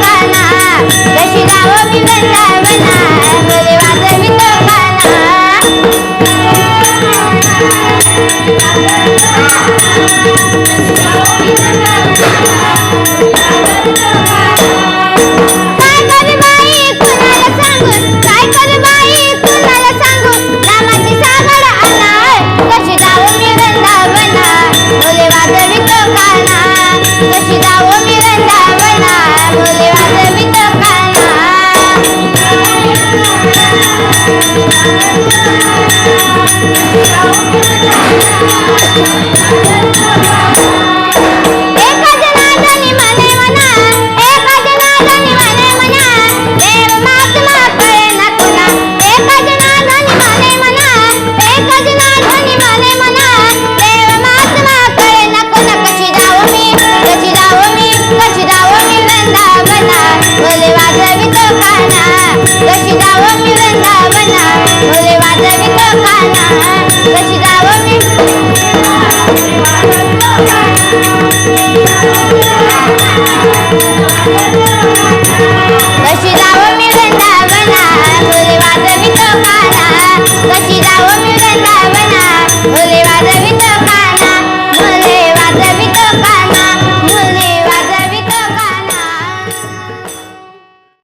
काना, कशी जावो मी वृंदावना, मुले वाजवितो काना. काय करू बाई कुणाला सांगू, काय करू बाई कुणाला सांगू, रामाची सागड आलाय, कशी जावो मी वृंदावना, मुले वाजवितो काना, कशी जावो मी वृंदावना, मुले वाजवितो काना. एका जनार्दनी मने मना, एका जनार्दनी मने मना, देव महात्मा कळेना कुणा. एका जनार्दनी मने मना, एका जनार्दनी मने मना, देव महात्मा कळेना कुणा. कशी जावो मी, कशी जावो मी, कशी जावो मी वृंदावना, मुले वाजवितो काना, कशी जावो मी वृंदावना, मुले वाजवितो काना, कशी जावो मी. कशी जावो मी वृंदावना, मुले वाजवितो काना, कशी जावो मी वृंदावना, मुले वाजवितो काना, मुले वाजवितो काना.